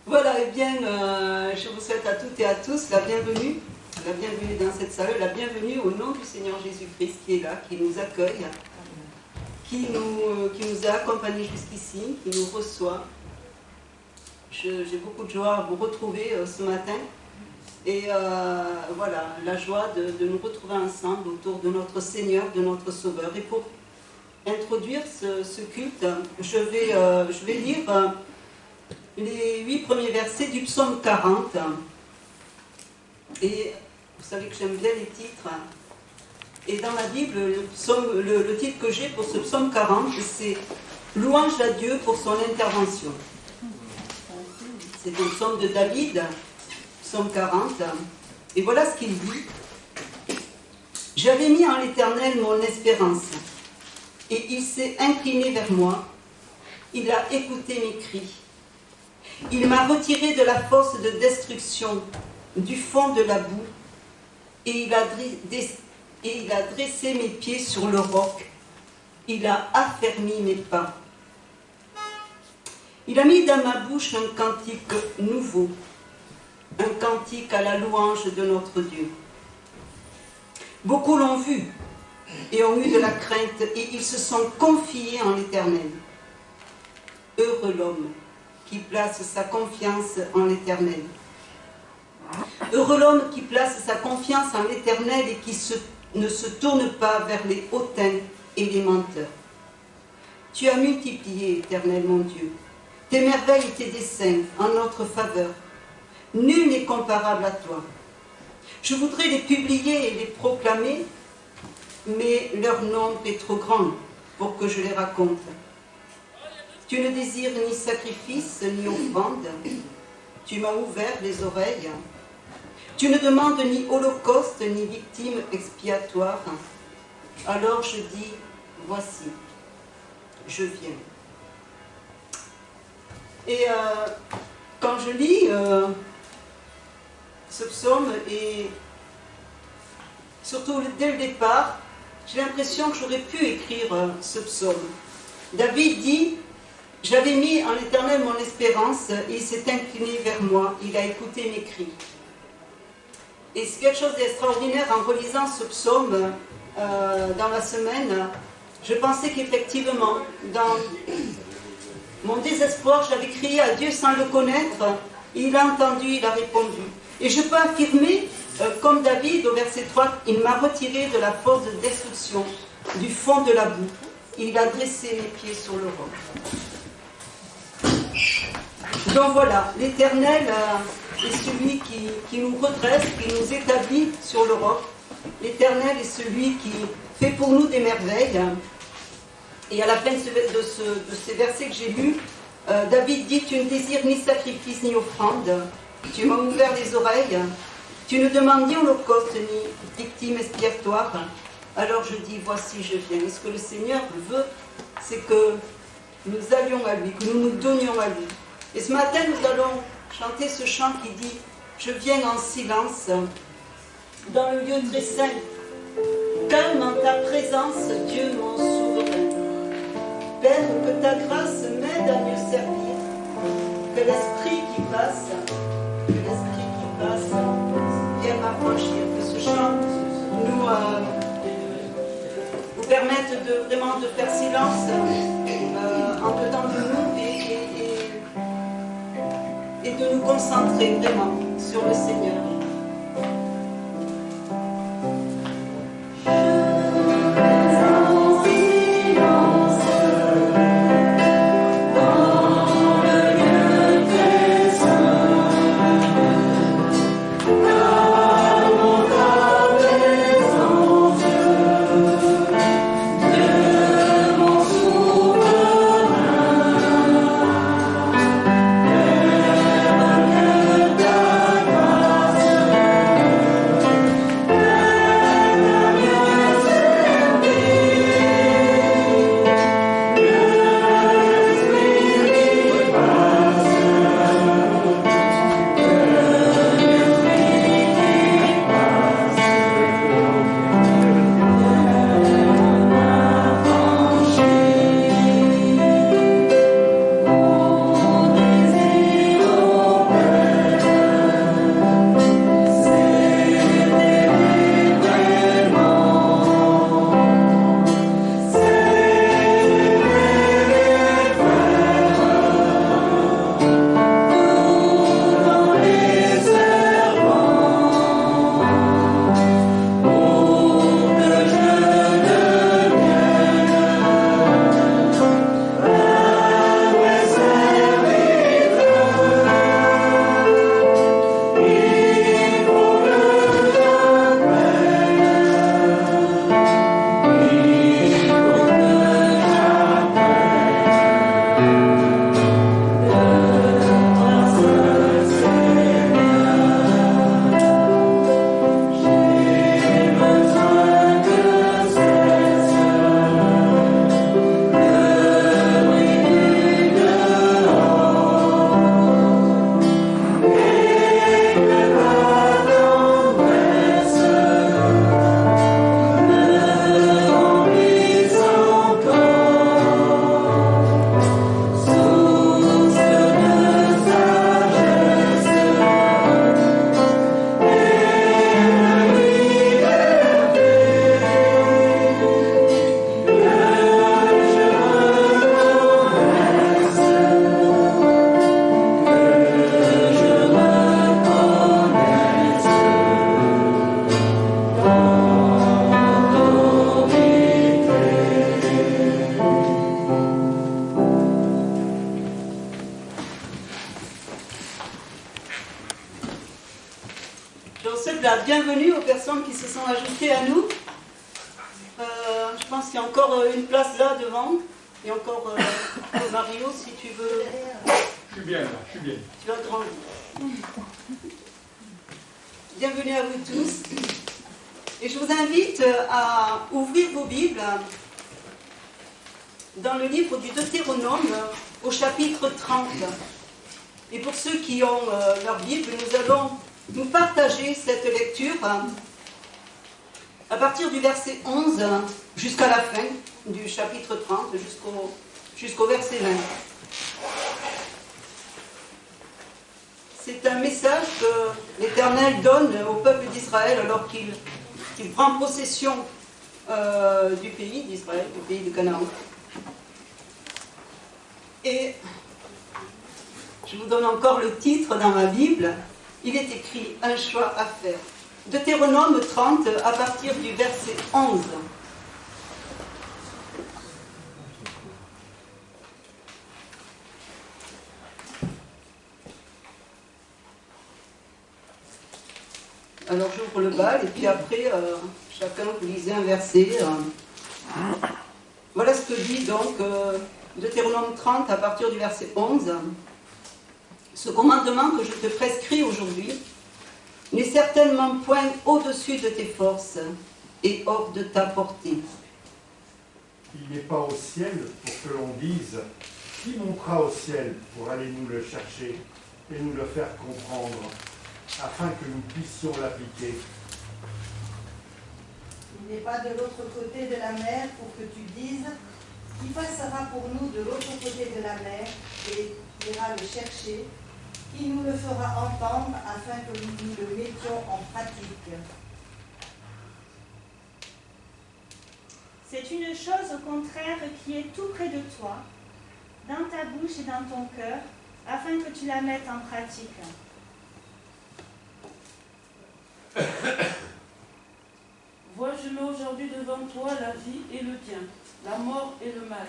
Voilà, eh bien, je vous souhaite à toutes et à tous la bienvenue dans cette salle, la bienvenue au nom du Seigneur Jésus-Christ qui est là, qui nous accueille, qui nous a accompagnés jusqu'ici, qui nous reçoit. J'ai beaucoup de joie à vous retrouver ce matin. Et voilà, la joie de nous retrouver ensemble autour de notre Seigneur, de notre Sauveur. Et pour introduire ce culte, je vais lire les 8 premiers versets du psaume 40. Et vous savez que j'aime bien les titres. Et dans la Bible, le titre que j'ai pour ce psaume 40, c'est « Louange à Dieu pour son intervention ». C'est un psaume de David, psaume 40. Et voilà ce qu'il dit. « J'avais mis en l'Éternel mon espérance, et il s'est incliné vers moi. Il a écouté mes cris. Il m'a retiré de la fosse de destruction, du fond de la boue, et il a dressé mes pieds sur le roc. Il a affermi mes pas. Il a mis dans ma bouche un cantique nouveau, un cantique à la louange de notre Dieu. Beaucoup l'ont vu et ont eu de la crainte, et ils se sont confiés en l'Éternel. Heureux l'homme qui place sa confiance en l'Éternel. Heureux l'homme qui place sa confiance en l'Éternel et qui ne se tourne pas vers les hautains et les menteurs. Tu as multiplié, Éternel mon Dieu, tes merveilles et tes desseins en notre faveur. Nul n'est comparable à toi. Je voudrais les publier et les proclamer, mais leur nombre est trop grand pour que je les raconte. Tu ne désires ni sacrifice ni offrande. Tu m'as ouvert les oreilles. Tu ne demandes ni holocauste ni victime expiatoire. Alors je dis, voici, je viens. Et quand je lis ce psaume, et surtout dès le départ, j'ai l'impression que j'aurais pu écrire ce psaume. David dit, j'avais mis en l'Éternel mon espérance, et il s'est incliné vers moi, il a écouté mes cris. Et c'est quelque chose d'extraordinaire en relisant ce psaume dans la semaine. Je pensais qu'effectivement, dans mon désespoir, j'avais crié à Dieu sans le connaître, il a entendu, il a répondu. Et je peux affirmer, comme David au verset 3, il m'a retiré de la fosse de destruction, du fond de la boue. Il a dressé mes pieds sur le roc. Donc voilà, l'Éternel est celui qui nous redresse, qui nous établit sur le roc. L'Éternel est celui qui fait pour nous des merveilles. Et à la fin de ces versets que j'ai lus, David dit, tu ne désires ni sacrifice ni offrande. Tu m'as ouvert les oreilles. Tu ne demandes ni holocauste ni victime expiatoire. Alors je dis, voici, je viens. Et ce que le Seigneur veut, c'est que nous allions à lui, que nous nous donnions à lui. Et ce matin, nous allons chanter ce chant qui dit « Je viens en silence, dans le lieu très saint, calme en ta présence, Dieu mon souverain. Père, que ta grâce m'aide à mieux servir, que l'esprit qui passe vienne m'affranchir, que ce chant nous permette vraiment de faire silence en dedans de nous et de nous concentrer vraiment sur le Seigneur. Grâce Je souhaite la bienvenue aux personnes qui se sont ajoutées à nous. Je pense qu'il y a encore une place là devant. Et encore Mario, si tu veux. Je suis bien là, je suis bien. Tu vas grandir. Bienvenue à vous tous. Et je vous invite à ouvrir vos Bibles dans le livre du Deutéronome au chapitre 30. Et pour ceux qui ont leur Bible, nous allons nous partager cette lecture à partir du verset 11 jusqu'à la fin du chapitre 30, jusqu'au verset 20. C'est un message que l'Éternel donne au peuple d'Israël alors qu'il prend possession du pays d'Israël, du pays de Canaan. Et je vous donne encore le titre dans ma Bible. Il est écrit « Un choix à faire ». Deutéronome 30 à partir du verset 11. Alors j'ouvre le bal et puis après chacun vous lisez un verset. Voilà ce que dit donc Deutéronome 30 à partir du verset 11. Ce commandement que je te prescris aujourd'hui n'est certainement point au-dessus de tes forces et hors de ta portée. Il n'est pas au ciel pour que l'on dise « Qui montera au ciel pour aller nous le chercher et nous le faire comprendre, afin que nous puissions l'appliquer ?» Il n'est pas de l'autre côté de la mer pour que tu dises « Qui passera pour nous de l'autre côté de la mer et ira le chercher, qui nous le fera entendre afin que nous le mettions en pratique. » C'est une chose au contraire qui est tout près de toi, dans ta bouche et dans ton cœur, afin que tu la mettes en pratique. Vois, je mets aujourd'hui devant toi la vie et le bien, la mort et le mal.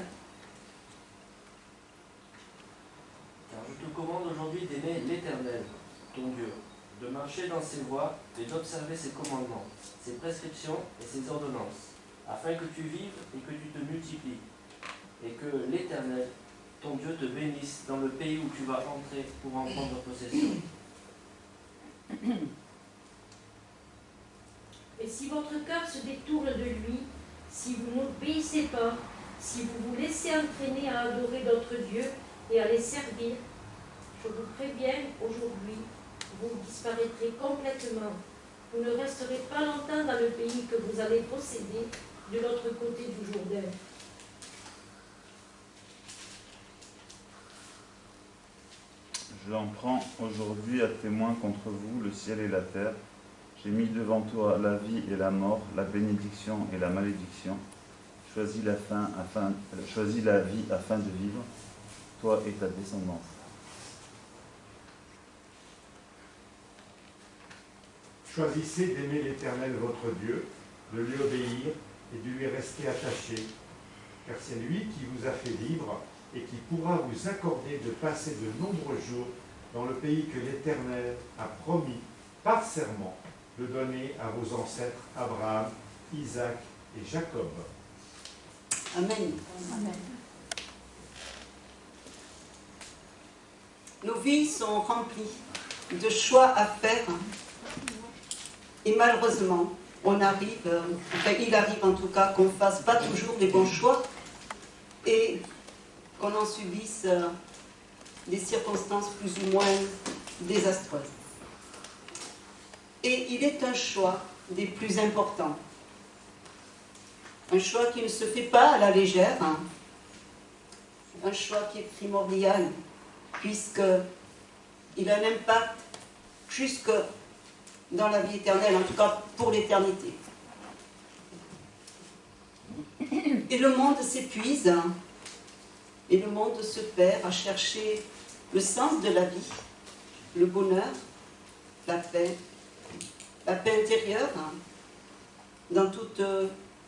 Car je te commande aujourd'hui d'aimer l'Éternel, ton Dieu, de marcher dans ses voies et d'observer ses commandements, ses prescriptions et ses ordonnances, afin que tu vives et que tu te multiplies, et que l'Éternel, ton Dieu, te bénisse dans le pays où tu vas entrer pour en prendre possession. Et si votre cœur se détourne de lui, si vous n'obéissez pas, si vous vous laissez entraîner à adorer d'autres dieux et à les servir, je vous préviens aujourd'hui, vous disparaîtrez complètement. Vous ne resterez pas longtemps dans le pays que vous allez posséder de l'autre côté du Jourdain. Je l'en prends aujourd'hui à témoin contre vous, le ciel et la terre. J'ai mis devant toi la vie et la mort, la bénédiction et la malédiction. Choisis la vie afin de vivre, toi et ta descendance. Choisissez d'aimer l'Éternel votre Dieu, de lui obéir et de lui rester attaché, car c'est lui qui vous a fait vivre et qui pourra vous accorder de passer de nombreux jours dans le pays que l'Éternel a promis par serment de donner à vos ancêtres Abraham, Isaac et Jacob. Amen. Amen. Nos vies sont remplies de choix à faire et malheureusement, il arrive en tout cas qu'on ne fasse pas toujours les bons choix et qu'on en subisse des circonstances plus ou moins désastreuses. Et il est un choix des plus importants. Un choix qui ne se fait pas à la légère, un choix qui est primordial, puisqu'il a un impact jusque dans la vie éternelle, en tout cas pour l'éternité. Et le monde s'épuise, et le monde se perd à chercher le sens de la vie, le bonheur, la paix intérieure, dans toute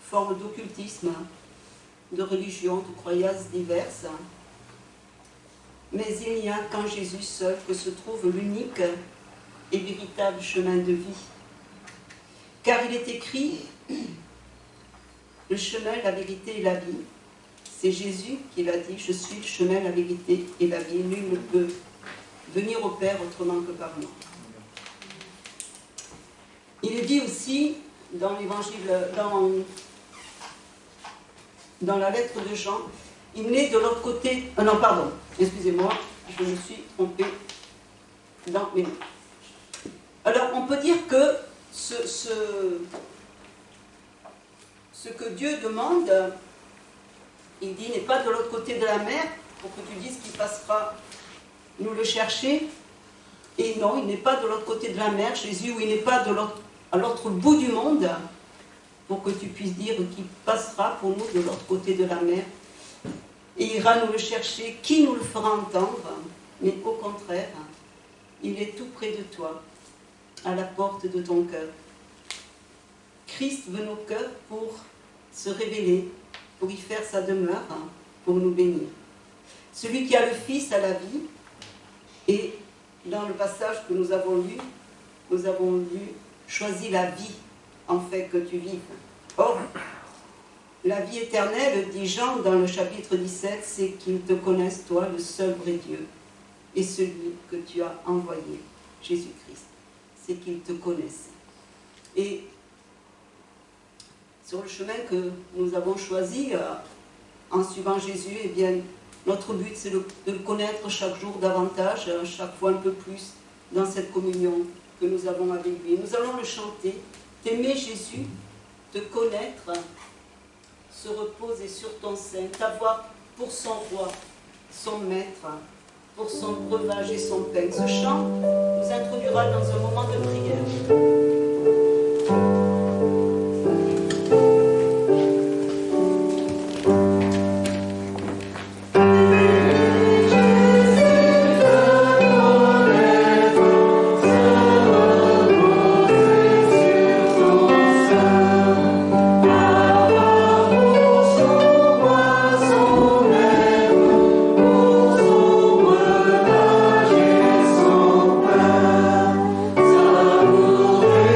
forme d'occultisme, de religion, de croyances diverses. Mais il n'y a qu'en Jésus seul que se trouve l'unique et véritable chemin de vie Car il est écrit, le chemin, la vérité et la vie. C'est Jésus qui l'a dit, je suis le chemin, la vérité et la vie. Nul ne peut venir au Père autrement que par moi. Il est dit aussi dans l'évangile, dans la lettre de Jean, il n'est de l'autre côté. Non, pardon, excusez-moi, je me suis trompée dans mes mots. Alors, on peut dire que ce que Dieu demande, il dit, n'est pas de l'autre côté de la mer, pour que tu dises qu'il passera nous le chercher. Et non, il n'est pas de l'autre côté de la mer, Jésus, ou il n'est pas à l'autre bout du monde, pour que tu puisses dire qu'il passera pour nous de l'autre côté de la mer, et ira nous le chercher, qui nous le fera entendre, mais au contraire, il est tout près de toi, à la porte de ton cœur. Christ veut nos cœurs pour se révéler, pour y faire sa demeure, pour nous bénir. Celui qui a le Fils a la vie, et dans le passage que nous avons lu, choisis la vie, en fait, que tu vives. Or, la vie éternelle, dit Jean dans le chapitre 17, c'est qu'ils te connaissent, toi, le seul vrai Dieu, et celui que tu as envoyé, Jésus-Christ. C'est qu'ils te connaissent. Et sur le chemin que nous avons choisi, en suivant Jésus, eh bien, notre but, c'est de le connaître chaque jour davantage, chaque fois un peu plus, dans cette communion que nous avons avec lui. Nous allons le chanter, t'aimer Jésus, te connaître, se reposer sur ton sein, t'avoir pour son roi, son maître, pour son breuvage et son pain. Ce chant nous introduira dans un moment de prière. Savourer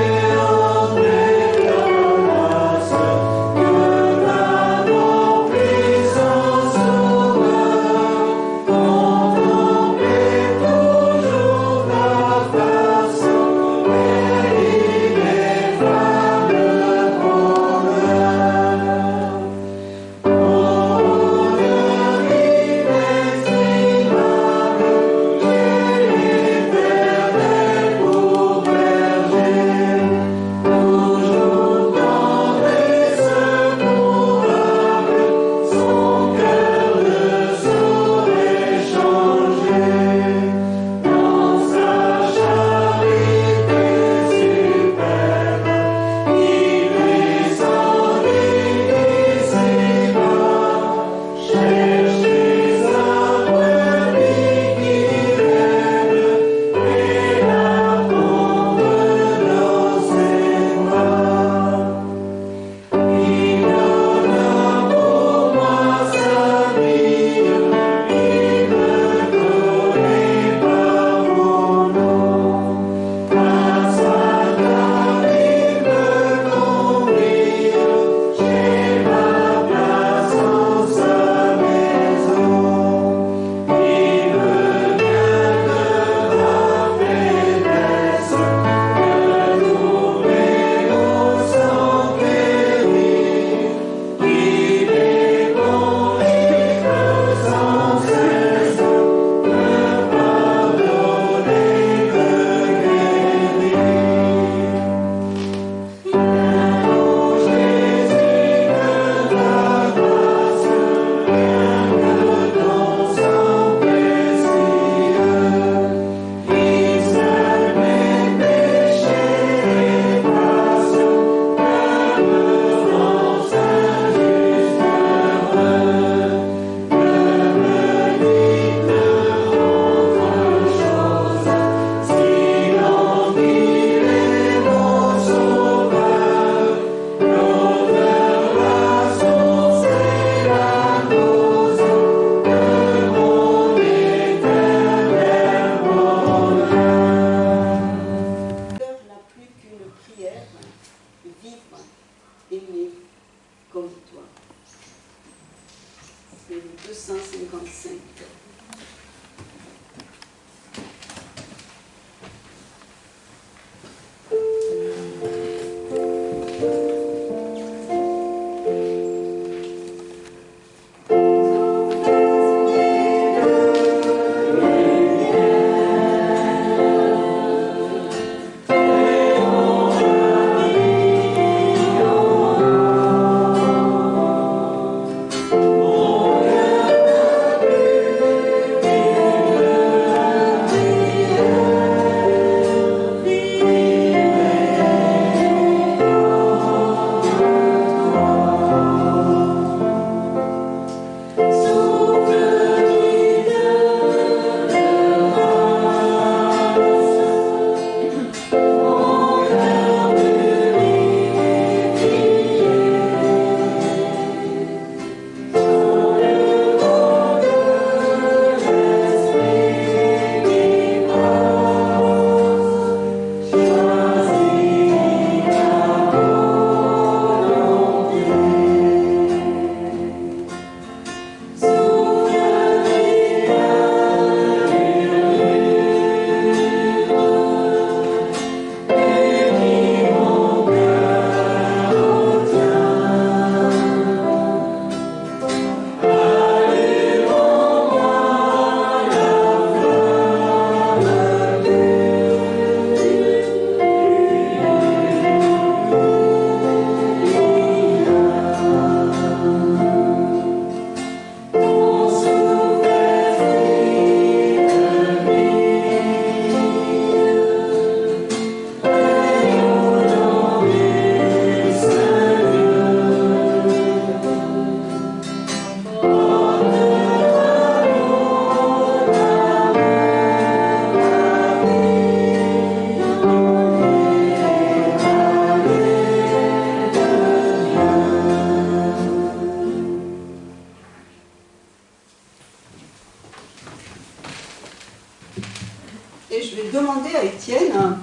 Et je vais demander à Étienne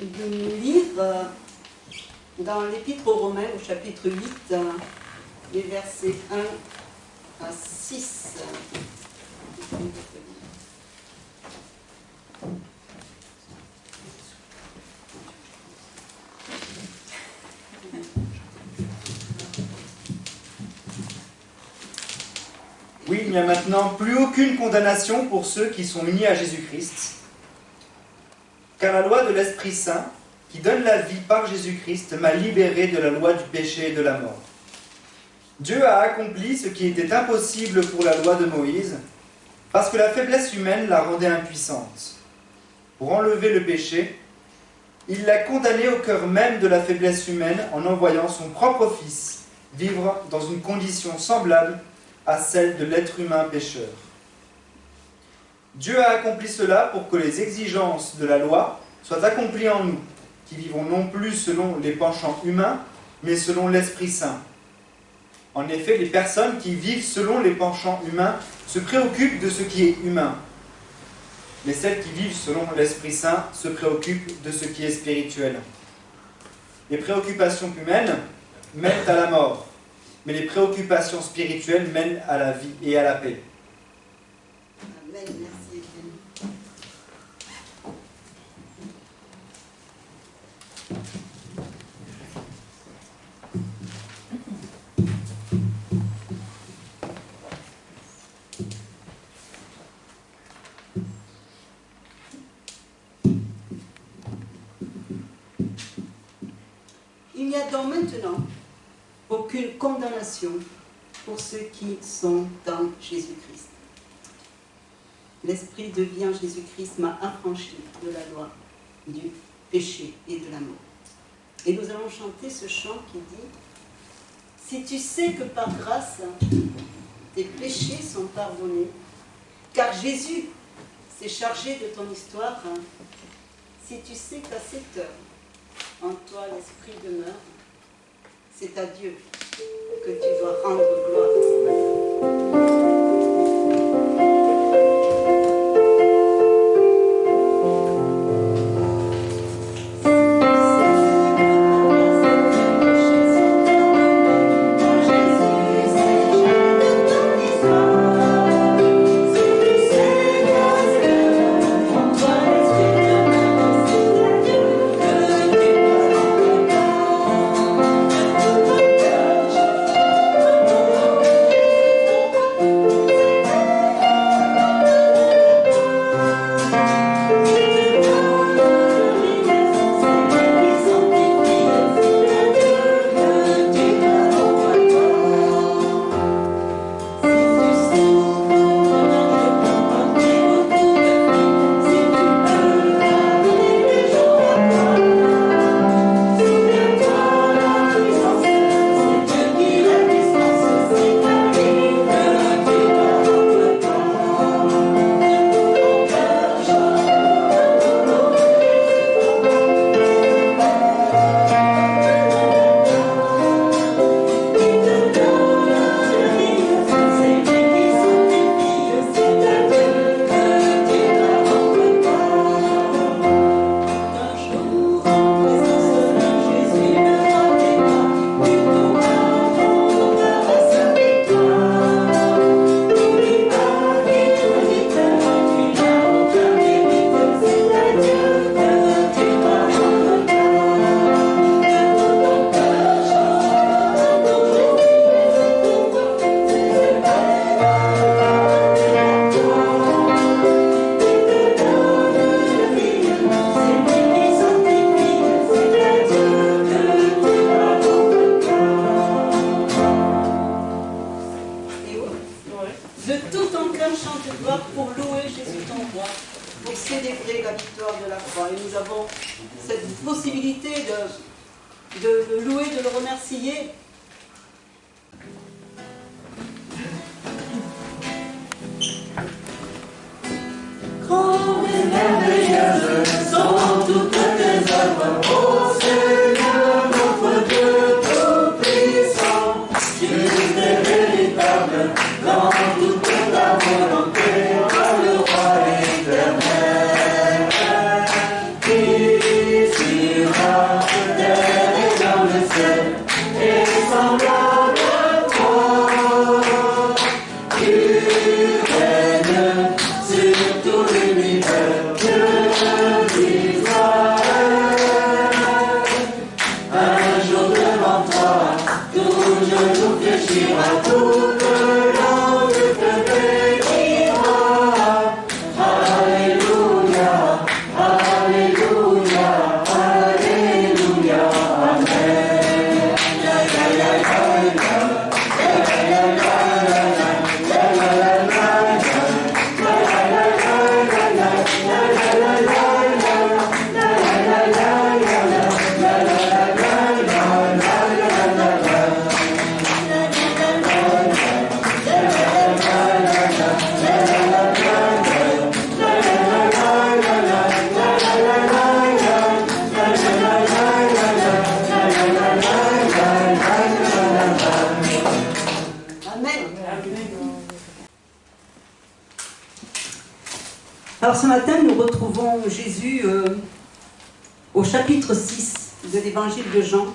de nous lire dans l'Épître aux Romains, au chapitre 8, les versets 1 à 6. Oui, il n'y a maintenant plus aucune condamnation pour ceux qui sont unis à Jésus-Christ, car la loi de l'Esprit Saint, qui donne la vie par Jésus-Christ, m'a libéré de la loi du péché et de la mort. Dieu a accompli ce qui était impossible pour la loi de Moïse, parce que la faiblesse humaine la rendait impuissante. Pour enlever le péché, il l'a condamné au cœur même de la faiblesse humaine en envoyant son propre Fils vivre dans une condition semblable à celle de l'être humain pécheur. Dieu a accompli cela pour que les exigences de la loi soient accomplies en nous, qui vivons non plus selon les penchants humains, mais selon l'Esprit Saint. En effet, les personnes qui vivent selon les penchants humains se préoccupent de ce qui est humain, mais celles qui vivent selon l'Esprit Saint se préoccupent de ce qui est spirituel. Les préoccupations humaines mènent à la mort, mais les préoccupations spirituelles mènent à la vie et à la paix. Amen, merci Étienne. Il n'y a donc maintenant aucune condamnation pour ceux qui sont dans Jésus-Christ. L'Esprit de vie en Jésus-Christ m'a affranchi de la loi du péché et de la mort. Et nous allons chanter ce chant qui dit « Si tu sais que par grâce, tes péchés sont pardonnés, car Jésus s'est chargé de ton histoire, si tu sais qu'à cette heure, en toi l'Esprit demeure, c'est à Dieu que tu dois rendre gloire. » Dans toute ta volonté, toi le roi éternel. Alors ce matin, nous retrouvons Jésus au chapitre 6 de l'évangile de Jean.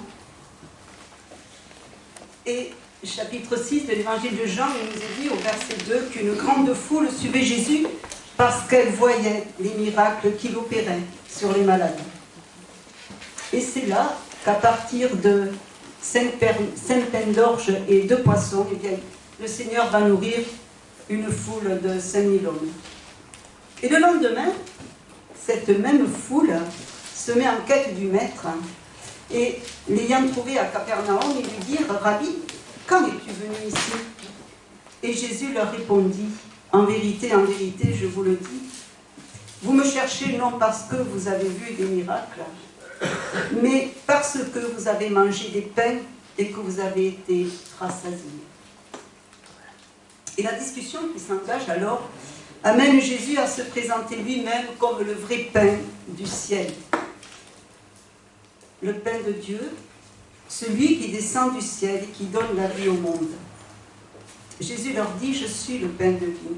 Et chapitre 6 de l'évangile de Jean, il nous est dit au verset 2 qu'une grande foule suivait Jésus parce qu'elle voyait les miracles qu'il opérait sur les malades. Et c'est là qu'à partir de 5 pains d'orge et 2 poissons, eh bien, le Seigneur va nourrir une foule de 5000 hommes. Et le lendemain, cette même foule se met en quête du Maître et l'ayant trouvé à Capernaum, ils lui dirent « Rabbi, quand es-tu venu ici ?» Et Jésus leur répondit « En vérité, je vous le dis, vous me cherchez non parce que vous avez vu des miracles, mais parce que vous avez mangé des pains et que vous avez été rassasiés. » Et la discussion qui s'engage alors amène Jésus à se présenter lui-même comme le vrai pain du ciel. Le pain de Dieu, celui qui descend du ciel et qui donne la vie au monde. Jésus leur dit, je suis le pain de vie.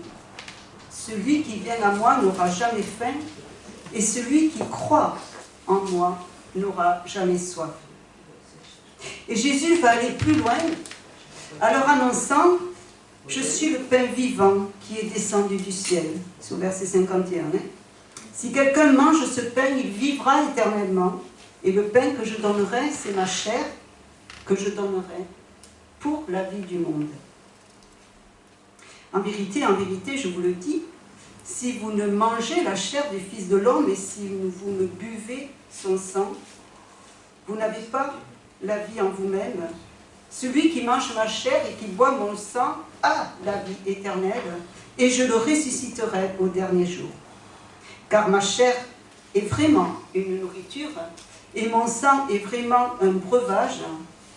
Celui qui vient à moi n'aura jamais faim, et celui qui croit en moi n'aura jamais soif. Et Jésus va aller plus loin, en leur annonçant, je suis le pain vivant qui est descendu du ciel. C'est au verset 51. Si quelqu'un mange ce pain, il vivra éternellement. Et le pain que je donnerai, c'est ma chair que je donnerai pour la vie du monde. En vérité, je vous le dis, si vous ne mangez la chair du Fils de l'homme et si vous ne buvez son sang, vous n'avez pas la vie en vous-même. Celui qui mange ma chair et qui boit mon sang a la vie éternelle, et je le ressusciterai au dernier jour. Car ma chair est vraiment une nourriture, et mon sang est vraiment un breuvage.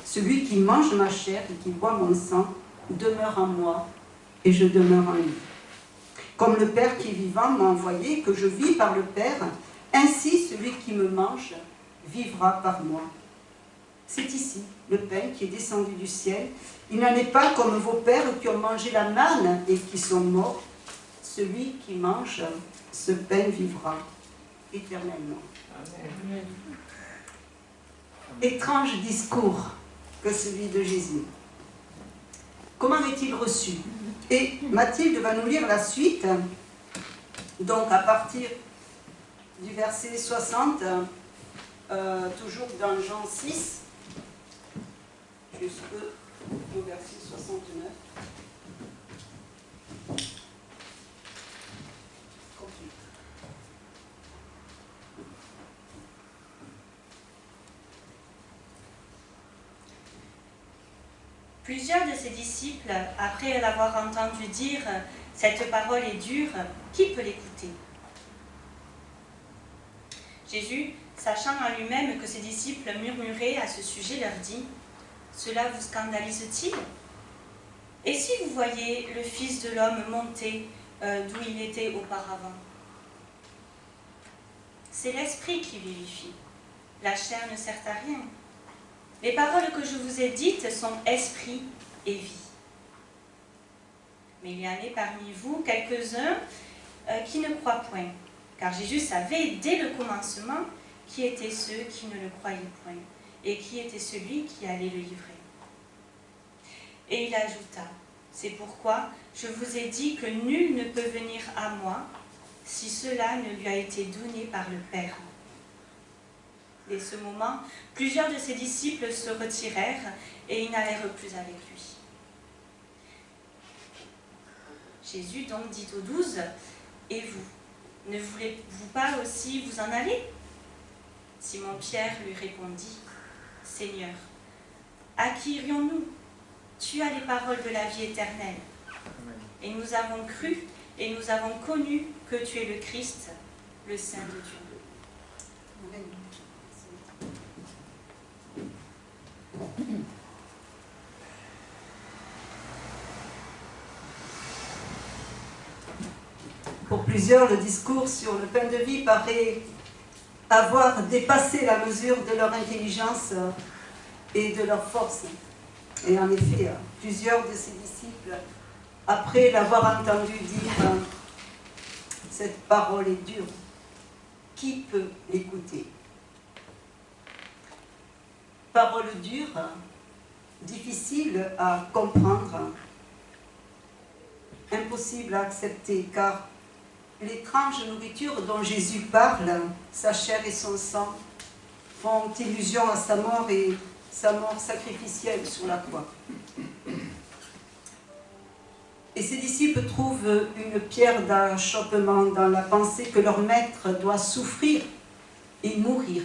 Celui qui mange ma chair et qui boit mon sang demeure en moi, et je demeure en lui. Comme le Père qui est vivant m'a envoyé, que je vis par le Père, ainsi celui qui me mange vivra par moi. C'est ici le pain qui est descendu du ciel. Il n'en est pas comme vos pères qui ont mangé la manne et qui sont morts. Celui qui mange ce pain vivra éternellement. Amen. Étrange discours que celui de Jésus. Comment est-il reçu? Et Mathilde va nous lire la suite. Donc à partir du verset 60, toujours dans Jean 6, jusqu'au verset 69. Plusieurs de ses disciples, après l'avoir entendu dire « Cette parole est dure, qui peut l'écouter ?» Jésus, sachant en lui-même que ses disciples murmuraient à ce sujet, leur dit « Cela vous scandalise-t-il? Et si vous voyez le Fils de l'homme monter d'où il était auparavant? C'est l'esprit qui vivifie, la chair ne sert à rien. Les paroles que je vous ai dites sont esprit et vie. Mais il y en a parmi vous quelques-uns qui ne croient point, car Jésus savait dès le commencement qui étaient ceux qui ne le croyaient point, et qui était celui qui allait le livrer. Et il ajouta, c'est pourquoi je vous ai dit que nul ne peut venir à moi si cela ne lui a été donné par le Père. Dès ce moment, plusieurs de ses disciples se retirèrent et ils n'allèrent plus avec lui. Jésus donc dit aux 12, « Et vous, ne voulez-vous pas aussi vous en aller ?» Simon-Pierre lui répondit, « Seigneur, à qui irions-nous? Tu as les paroles de la vie éternelle. Et nous avons cru et nous avons connu que tu es le Christ, le Saint de Dieu. » Amen. Pour plusieurs, le discours sur le pain de vie paraît avoir dépassé la mesure de leur intelligence et de leur force. Et en effet, plusieurs de ses disciples, après l'avoir entendu dire « cette parole est dure. Qui peut l'écouter? Parole dure, difficile à comprendre, impossible à accepter, car l'étrange nourriture dont Jésus parle, sa chair et son sang, font illusion à sa mort et sa mort sacrificielle sur la croix. Et ses disciples trouvent une pierre d'achoppement dans la pensée que leur maître doit souffrir et mourir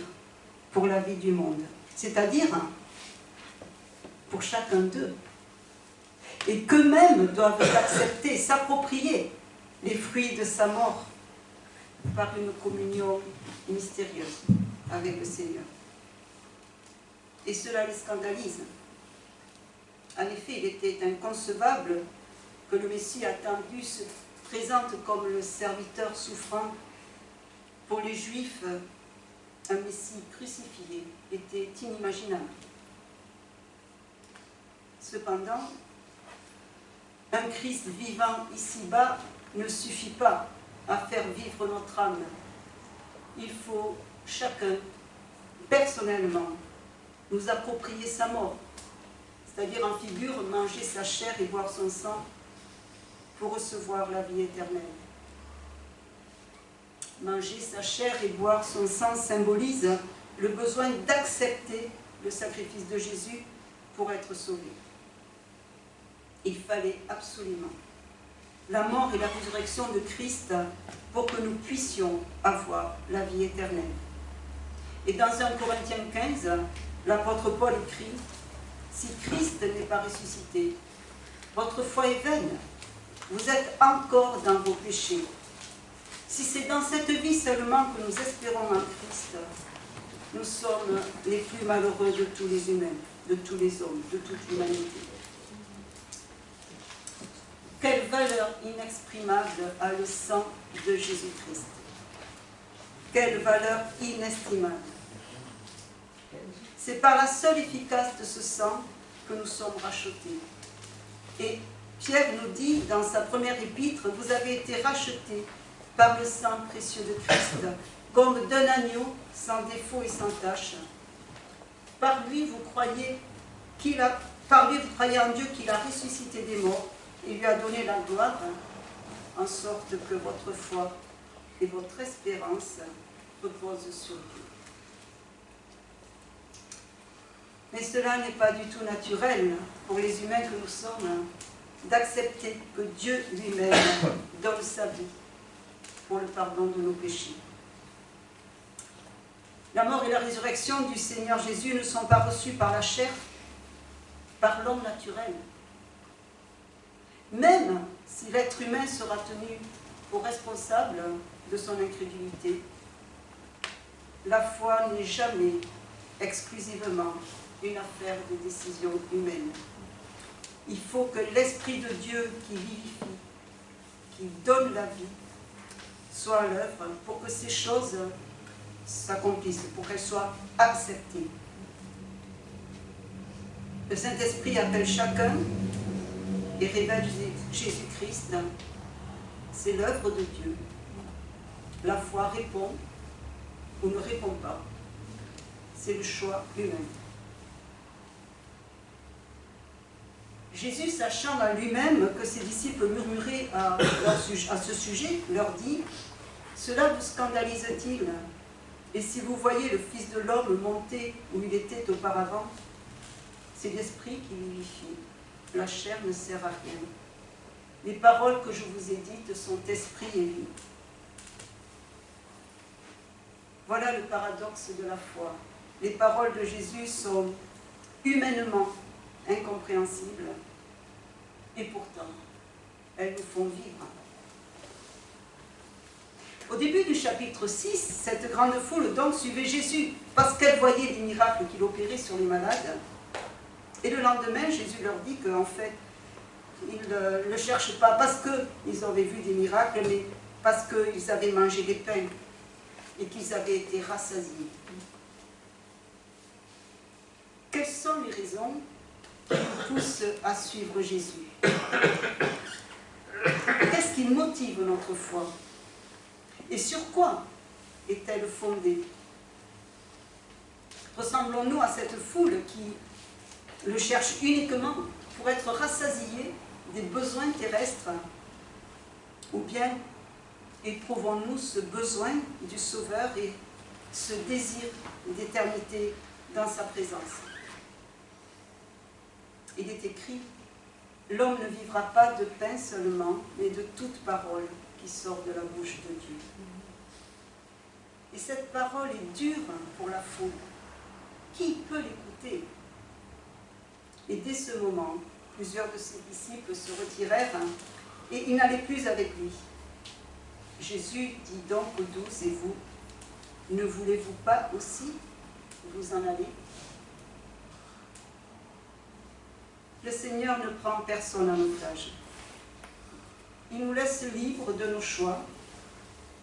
pour la vie du monde, c'est-à-dire pour chacun d'eux. Et qu'eux-mêmes doivent accepter, s'approprier les fruits de sa mort par une communion mystérieuse avec le Seigneur. Et cela les scandalise. En effet, il était inconcevable que le Messie attendu se présente comme le serviteur souffrant. Pour les Juifs, un Messie crucifié était inimaginable. Cependant, un Christ vivant ici-bas ne suffit pas à faire vivre notre âme. Il faut chacun, personnellement, nous approprier sa mort, c'est-à-dire en figure manger sa chair et boire son sang pour recevoir la vie éternelle. Manger sa chair et boire son sang symbolise le besoin d'accepter le sacrifice de Jésus pour être sauvé. Il fallait absolument la mort et la résurrection de Christ pour que nous puissions avoir la vie éternelle. Et dans 1 Corinthiens 15, l'apôtre Paul écrit « Si Christ n'est pas ressuscité, votre foi est vaine, vous êtes encore dans vos péchés. Si c'est dans cette vie seulement que nous espérons en Christ, nous sommes les plus malheureux de tous les humains, de tous les hommes, de toute l'humanité. » Quelle valeur inexprimable a le sang de Jésus-Christ. Quelle valeur inestimable. C'est par la seule efficace de ce sang que nous sommes rachetés. Et Pierre nous dit dans sa première épître, vous avez été rachetés par le sang précieux de Christ, comme d'un agneau sans défaut et sans tache. Par lui, vous croyez en Dieu qu'il a ressuscité des morts et lui a donné la gloire, en sorte que votre foi et votre espérance reposent sur Dieu. Mais cela n'est pas du tout naturel pour les humains que nous sommes d'accepter que Dieu lui-même donne sa vie pour le pardon de nos péchés. La mort et la résurrection du Seigneur Jésus ne sont pas reçues par la chair, par l'homme naturel. Même si l'être humain sera tenu pour responsable de son incrédulité, la foi n'est jamais exclusivement une affaire de décision humaine. Il faut que l'Esprit de Dieu qui vivifie, qui donne la vie, soit à l'œuvre pour que ces choses s'accomplissent, pour qu'elles soient acceptées. Le Saint-Esprit appelle chacun et révèle Jésus-Christ. C'est l'œuvre de Dieu. La foi répond ou ne répond pas. C'est le choix humain. Jésus, sachant à lui-même que ses disciples murmuraient à ce sujet, leur dit « Cela vous scandalise-t-il? Et si vous voyez le Fils de l'homme monter où il était auparavant, c'est l'Esprit qui vivifie. La chair ne sert à rien. Les paroles que je vous ai dites sont esprit et vie. » Voilà le paradoxe de la foi. Les paroles de Jésus sont humainement incompréhensibles, et pourtant, elles nous font vivre. Au début du chapitre 6, cette grande foule donc suivait Jésus, parce qu'elle voyait les miracles qu'il opérait sur les malades. Et le lendemain, Jésus leur dit qu'en fait, ils ne le cherchent pas parce qu'ils avaient vu des miracles, mais parce qu'ils avaient mangé des pains et qu'ils avaient été rassasiés. Quelles sont les raisons qui nous poussent à suivre Jésus? Qu'est-ce qui motive notre foi? Et sur quoi est-elle fondée? Ressemblons-nous à cette foule qui le cherche uniquement pour être rassasiée des besoins terrestres? Ou bien éprouvons-nous ce besoin du Sauveur et ce désir d'éternité dans sa présence? Il est écrit: l'homme ne vivra pas de pain seulement, mais de toute parole qui sort de la bouche de Dieu. Et cette parole est dure pour la foule. Qui peut l'écouter? Et dès ce moment, plusieurs de ses disciples se retirèrent et ils n'allaient plus avec lui. Jésus dit donc aux 12: et vous, ne voulez-vous pas aussi vous en aller? Le Seigneur ne prend personne en otage. Il nous laisse libres de nos choix,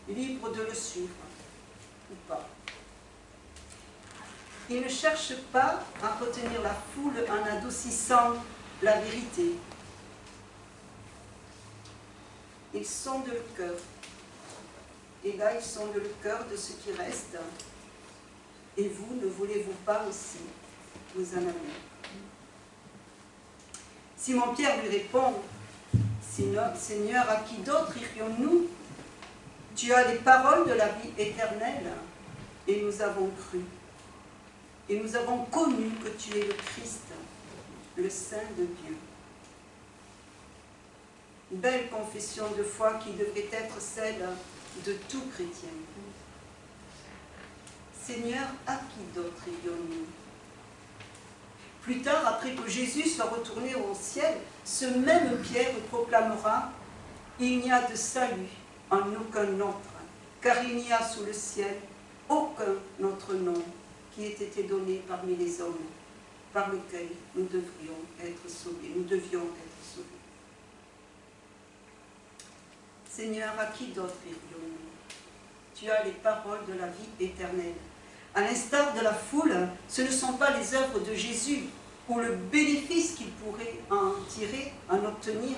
libres de le suivre ou pas. Il ne cherche pas à retenir la foule en adoucissant la vérité. Il sonde le cœur. Et là, il sonde le cœur de ceux qui restent. Et vous, ne voulez-vous pas aussi vous en aller? Simon-Pierre lui répond: Seigneur, à qui d'autre irions-nous? Tu as les paroles de la vie éternelle, et nous avons cru. Et nous avons connu que tu es le Christ, le Saint de Dieu. Une belle confession de foi qui devrait être celle de tout chrétien. Seigneur, à qui d'autre irions-nous? Plus tard, après que Jésus soit retourné au ciel, ce même Pierre proclamera: il n'y a de salut en aucun autre, car il n'y a sous le ciel aucun autre nom qui ait été donné parmi les hommes, par lequel nous devions être sauvés. Seigneur, à qui d'autre irions-nous? Tu as les paroles de la vie éternelle. À l'instar de la foule, ce ne sont pas les œuvres de Jésus ou le bénéfice qu'il pourrait en tirer, en obtenir,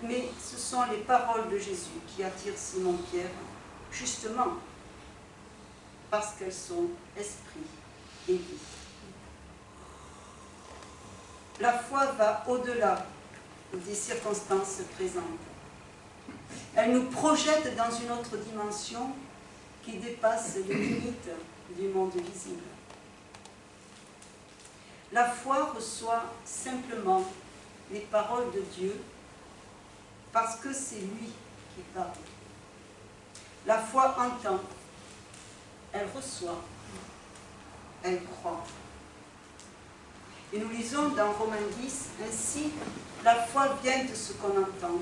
mais ce sont les paroles de Jésus qui attirent Simon-Pierre, justement parce qu'elles sont esprit et vie. La foi va au-delà des circonstances présentes. Elle nous projette dans une autre dimension qui dépasse les limites du monde visible. La foi reçoit simplement les paroles de Dieu parce que c'est lui qui parle. La foi entend, elle reçoit, elle croit. Et nous lisons dans Romains 10, ainsi, la foi vient de ce qu'on entend,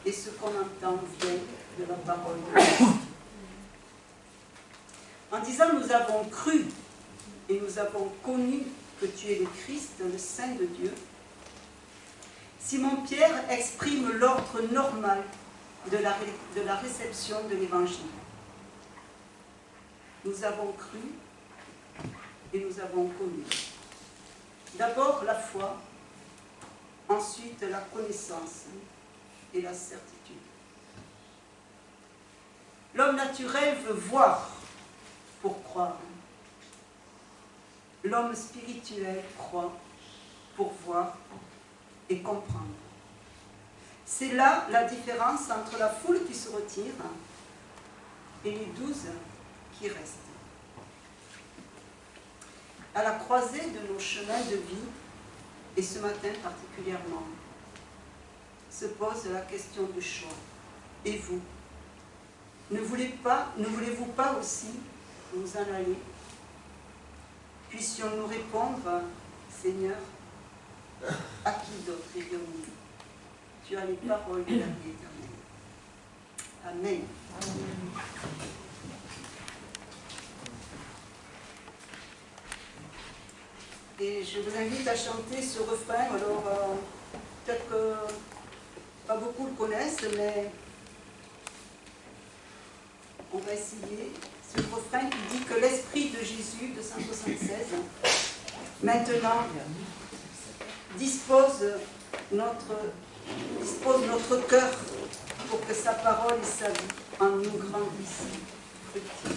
et ce qu'on entend vient de la parole de Dieu. En disant nous avons cru et nous avons connu que tu es le Christ, le Saint de Dieu, Simon-Pierre exprime l'ordre normal de la réception de l'Évangile. Nous avons cru et nous avons connu. D'abord la foi, ensuite la connaissance et la certitude. L'homme naturel veut voir pour croire. L'homme spirituel croit pour voir et comprendre. C'est là la différence entre la foule qui se retire et les 12 qui restent. À la croisée de nos chemins de vie, et ce matin particulièrement, se pose la question du choix. Et vous, ne voulez-vous pas aussi vous en aller? Puissions-nous répondre: Seigneur, à qui d'autre irions-nous? Tu as les paroles de la vie éternelle. Amen. Et je vous invite à chanter ce refrain. Alors, peut-être que pas beaucoup le connaissent, mais on va essayer. C'est le refrain qui dit que l'Esprit de Jésus, de 176, maintenant dispose notre cœur pour que sa parole et sa vie en nous grandissant, fructifiant.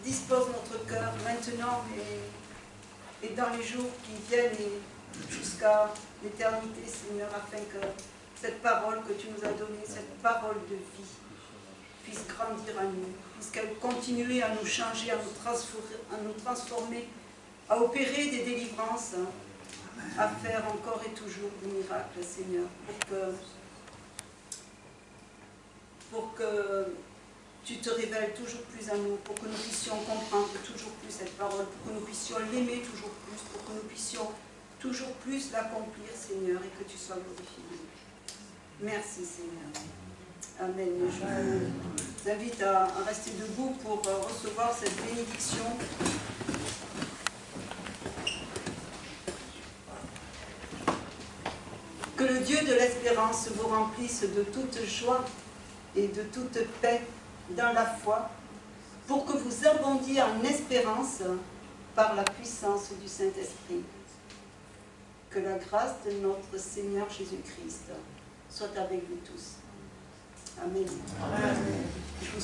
Dispose notre cœur maintenant et dans les jours qui viennent et jusqu'à l'éternité, Seigneur, afin que cette parole que tu nous as donnée, cette parole de vie, puisse grandir à nous, puisqu'elle continue à nous changer, à nous transformer, à opérer des délivrances, à faire encore et toujours des miracles, Seigneur, pour que tu te révèles toujours plus à nous, pour que nous puissions comprendre toujours plus cette parole, pour que nous puissions l'aimer toujours plus, pour que nous puissions toujours plus l'accomplir, Seigneur, et que tu sois glorifié. Merci, Seigneur. Amen. Je vous invite à rester debout pour recevoir cette bénédiction. Que le Dieu de l'espérance vous remplisse de toute joie et de toute paix dans la foi, pour que vous abondiez en espérance par la puissance du Saint-Esprit. Que la grâce de notre Seigneur Jésus-Christ soit avec vous tous. Amen. Amen.